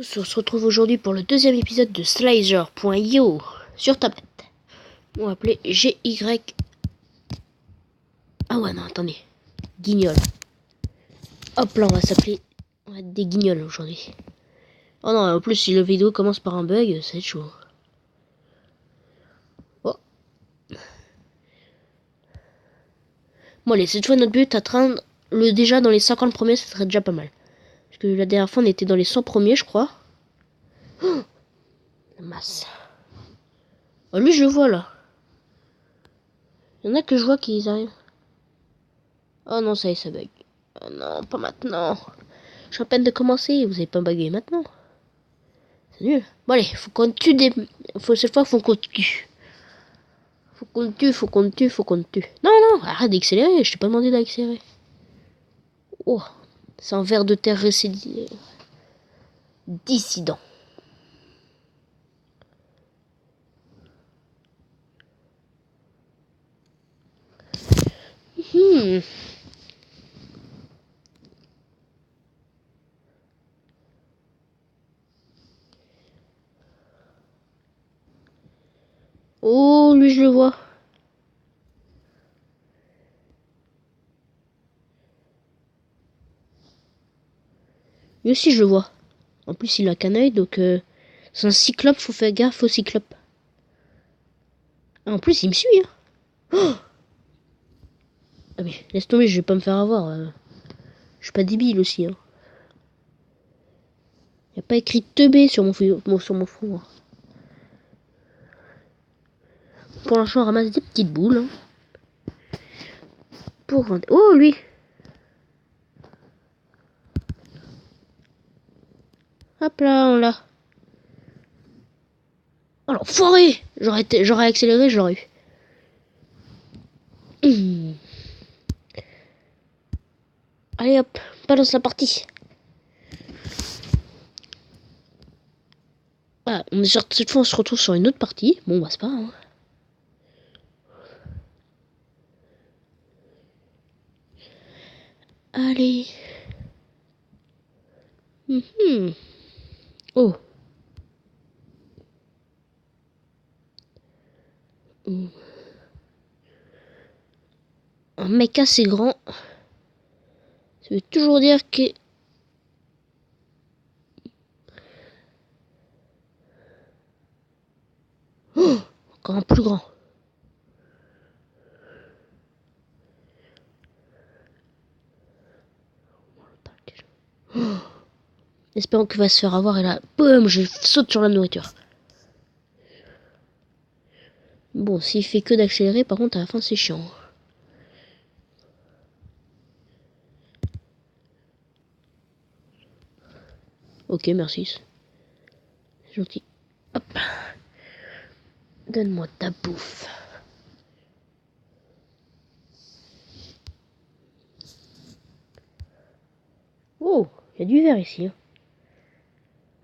On se retrouve aujourd'hui pour le deuxième épisode de Slicer.io sur tablette. On va appeler GY. Ah ouais, non, attendez. Guignol. Hop là, on va s'appeler. On va être des guignols aujourd'hui. Oh non, en plus, si la vidéo commence par un bug, ça va être chaud. Oh. Bon, allez, cette fois, notre but, atteindre déjà dans les 50 premiers, ça serait déjà pas mal. Parce que la dernière fois, on était dans les 100 premiers, je crois. Oh, la masse. Oh, lui, je le vois là. Il y en a que je vois qui arrivent. Oh non, ça y est, ça bug. Oh non, pas maintenant. Je suis à peine de commencer, vous avez pas bugué maintenant. C'est nul. Bon allez, faut qu'on tue des... Cette fois, faut qu'on tue. Faut qu'on tue, faut qu'on tue, faut qu'on tue. Non, non, arrête d'accélérer, je t'ai pas demandé d'accélérer. Oh, c'est un ver de terre récédé. Dissident. Hmm. Oh, lui je le vois. Lui aussi je le vois. En plus il a qu'un œil, donc c'est un cyclope, faut faire gaffe au cyclope. Ah, en plus il me suit. Hein. Oh, ah mais laisse tomber, je vais pas me faire avoir. Je suis pas débile aussi. Hein. Y a pas écrit teubé sur mon front. Hein. Pour l'instant, on ramasse des petites boules. Hein. Pour vendre. Oh, lui! Hop là, on l'a. Oh l'enfoiré! J'aurais accéléré, je l'aurais eu. Allez hop, balance la partie. Ah, cette fois, on se retrouve sur une autre partie. Bon, bah, c'est pas grave. Hein. Allez. Oh. Un mec assez grand. Ça veut toujours dire que... Oh, encore un plus grand. Oh. Espérons qu'il va se faire avoir et là, boum, je saute sur la nourriture. Bon, s'il fait que d'accélérer, par contre, à la fin, c'est chiant. Ok, merci. C'est gentil. Hop. Donne-moi ta bouffe. Oh, il y a du verre ici. Hein.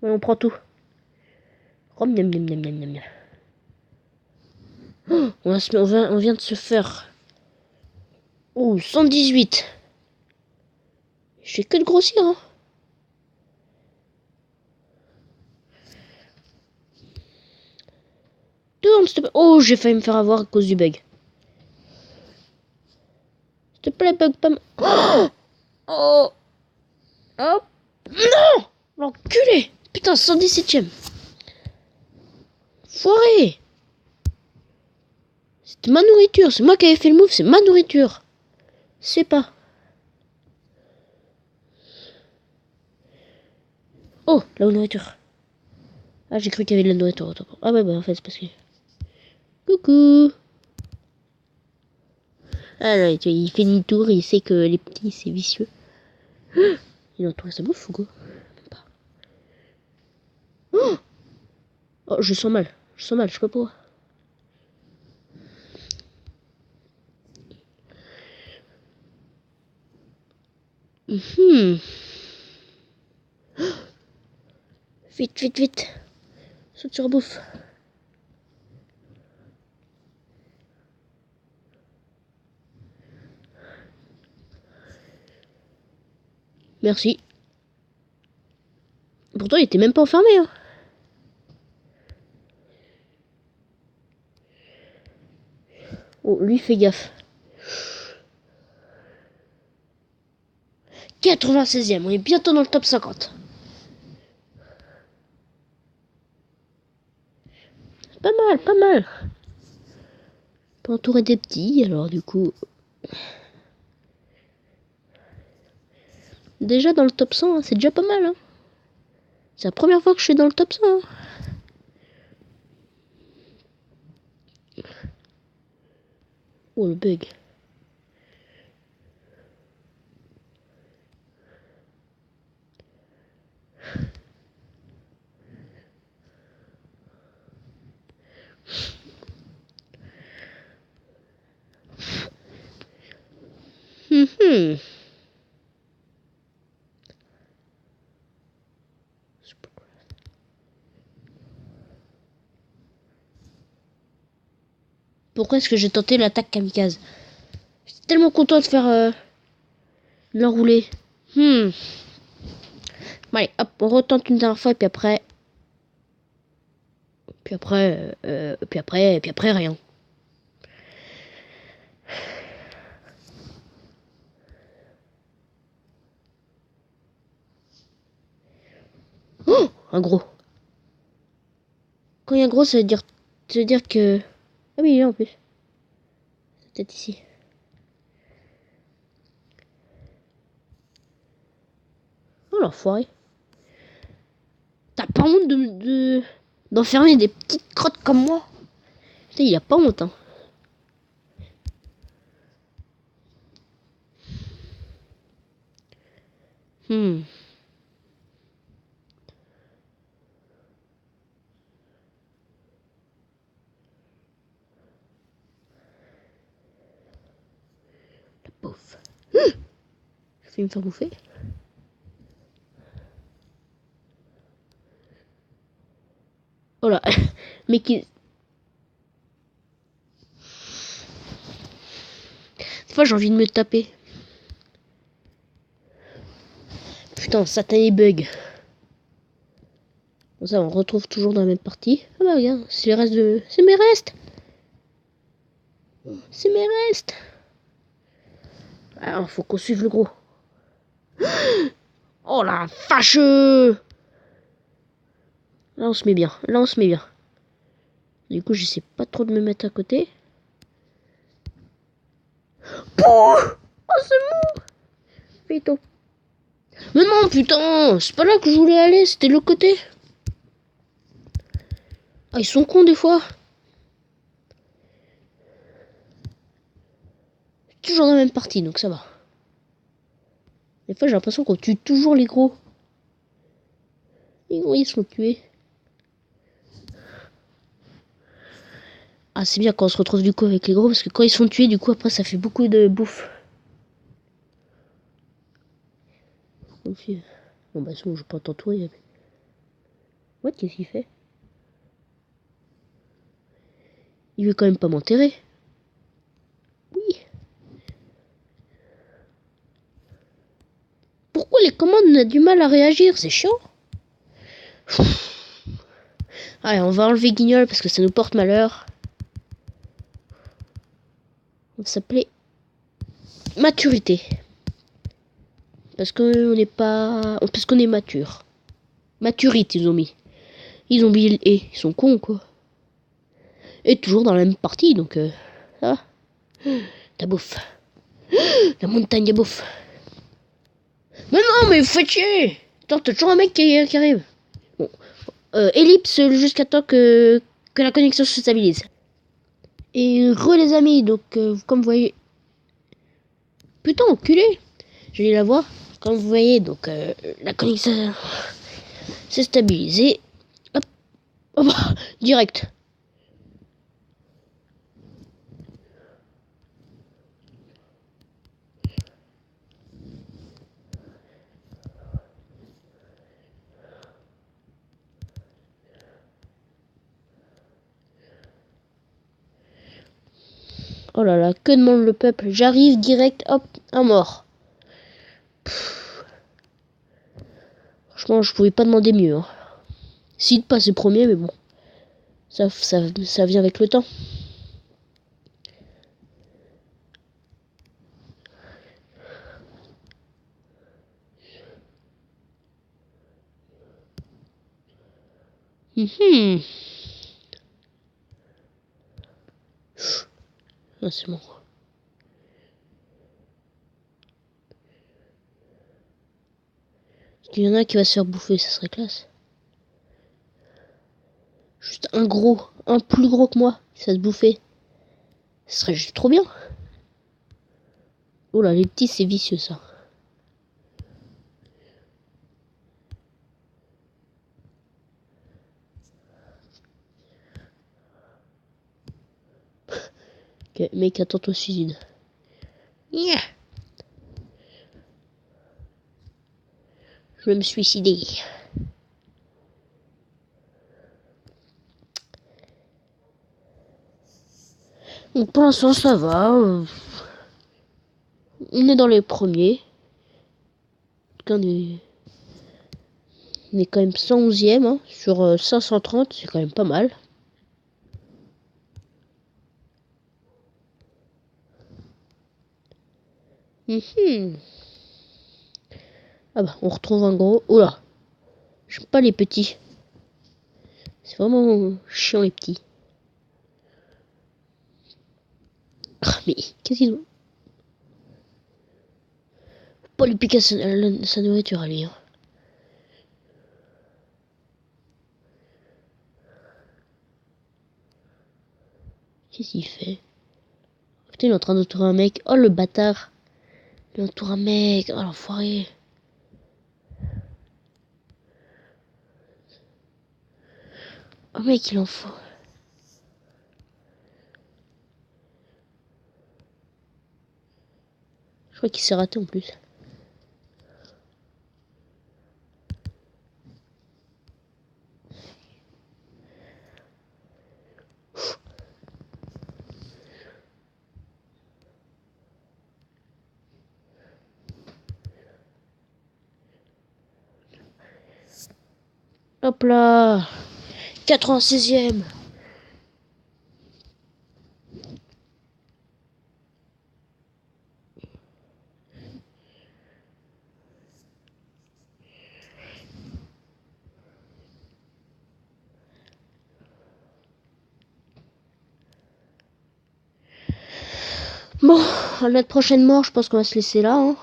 Ouais, on prend tout. Rom, miam, miam, miam, miam, miam. Oh, on vient de se faire... Oh, 118. Je fais que de grossir. Hein. Tourne, s'il te plaît. Oh, j'ai failli me faire avoir à cause du bug. S'il te plaît, bug pas... Oh, oh. Hop. Non. L'enculé. Putain, 117ème. Foiré. C'était ma nourriture. C'est moi qui avais fait le move. C'est ma nourriture. C'est pas. Oh, la nourriture. Ah, j'ai cru qu'il y avait de la nourriture. Ah ouais, bah en fait, c'est parce que... Coucou. Ah là, il fait demi-tour, il sait que les petits, c'est vicieux. Il a entouré sa bouffe ou quoi? Oh, oh, je sens mal. Je sens mal, je sais pas pourquoi. Vite, vite, vite. Saute sur la bouffe. Merci. Pourtant, il était même pas enfermé. Hein. Oh, lui, fais gaffe. 96e, on est bientôt dans le top 50. Pas mal, pas mal. On peut entourer des petits, alors du coup... Déjà dans le top 100, hein, c'est déjà pas mal. Hein. C'est la première fois que je suis dans le top 100. Hein. Oh, le bug. Pourquoi est-ce que j'ai tenté l'attaque kamikaze? J'étais tellement content de faire l'enrouler. Bon, allez, hop, on retente une dernière fois et puis après... Puis après, rien. Oh, un gros. Quand il y a un gros, ça veut dire que... Ah oui, il est là en plus. C'est peut-être ici. Oh l'enfoiré. T'as pas honte d'enfermer des petites crottes comme moi? Putain, il a pas honte, hein. La pauvre. Je vais me faire bouffer. Oh là. Mais qui... Cette fois, j'ai envie de me taper. Putain, satané bug. Bon, ça, on retrouve toujours dans la même partie. Ah bah regarde, c'est les restes de... C'est mes restes. C'est mes restes. Alors, faut qu'on suive le gros. Oh la vache. Là, on se met bien. Là, on se met bien. Du coup, j'essaie pas trop de me mettre à côté. Oh, c'est bon. Putain. Mais non, putain. C'est pas là que je voulais aller. C'était le côté. Ah, ils sont cons des fois. Toujours dans la même partie, donc ça va. Des fois, j'ai l'impression qu'on tue toujours les gros. Les gros, ils sont tués. Ah, c'est bien quand on se retrouve du coup avec les gros, parce que quand ils sont tués, du coup, après, ça fait beaucoup de bouffe. Bon, bah, c'est bon, je vais pas t'entourer. Ouais, qu'est-ce qu'il fait? Il veut quand même pas m'enterrer. Oui. Pourquoi les commandes ont du mal à réagir? C'est chiant. Allez, on va enlever Guignol parce que ça nous porte malheur. On va s'appeler maturité. Parce qu'on n'est pas... Parce qu'on est mature. Maturité, ils ont mis. Ils ont mis le et. Ils sont cons, quoi. Et toujours dans la même partie, donc... ça va. Ta bouffe. La montagne de bouffe. Mais non, mais vous faites chier. Attends, t'as toujours un mec qui arrive. Bon. Ellipse jusqu'à temps que la connexion se stabilise. Et les amis, donc comme vous voyez... Putain, enculé. J'ai la voix. Comme vous voyez, donc la connexion s'est stabilisée. Hop. Hop. Direct. Oh là là, que demande le peuple? J'arrive direct, hop, un mort. Franchement, Franchement, je pouvais pas demander mieux. Hein. Si de passer premier, mais bon. Ça vient avec le temps. Ah, c'est bon. Il y en a qui va se faire bouffer, ça serait classe. Juste un plus gros que moi, ça se bouffer. Ce serait juste trop bien. Oh là, les petits, c'est vicieux ça. Ok, mec, attends-toi suicide. Yeah. Je vais me suicider. Donc pour l'instant, ça va. On est dans les premiers. On est quand même 111e hein, sur 530, c'est quand même pas mal. Ah bah, on retrouve un gros. Oula, j'aime pas les petits. C'est vraiment chiant les petits. Ah, mais qu'est-ce qu'ils ont? Faut pas lui piquer sa nourriture à lui. Hein. Qu'est-ce qu'il fait? Putain, il est en train d'entourer un mec. Oh le bâtard. Il entoure un mec. Oh l'enfoiré. Oh mec, il en faut. Je crois qu'il s'est raté en plus. Hop là. 96e. Bon, à notre prochaine mort, je pense qu'on va se laisser là. Hein.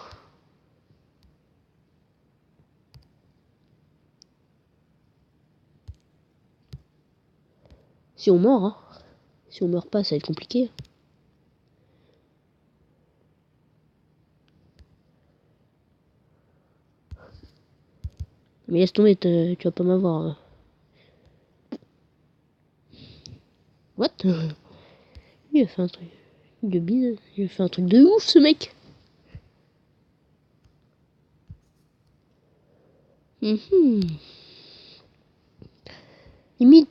Si on meurt, hein. Si on meurt pas, ça va être compliqué. Mais laisse tomber, tu vas pas m'avoir. What? Il a fait un truc de bise. Il a fait un truc de ouf, ce mec. Limite,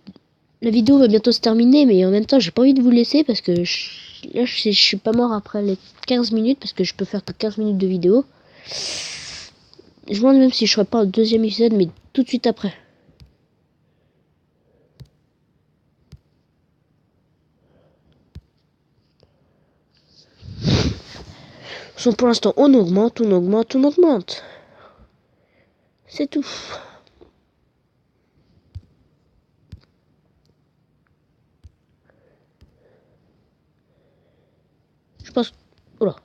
la vidéo va bientôt se terminer, mais en même temps, j'ai pas envie de vous laisser parce que là, je suis pas mort après les 15 minutes parce que je peux faire que 15 minutes de vidéo. Je me demande même si je ferai pas un deuxième épisode, mais tout de suite après. Pour l'instant, on augmente, on augmente, on augmente. C'est tout. Je pense... Oula.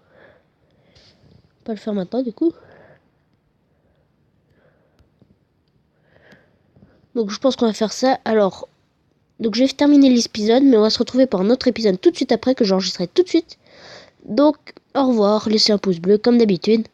Pas le faire maintenant, du coup. Donc, je pense qu'on va faire ça. Alors, donc je vais terminer l'épisode, mais on va se retrouver pour un autre épisode tout de suite après, que j'enregistrerai tout de suite. Donc, au revoir. Laissez un pouce bleu, comme d'habitude.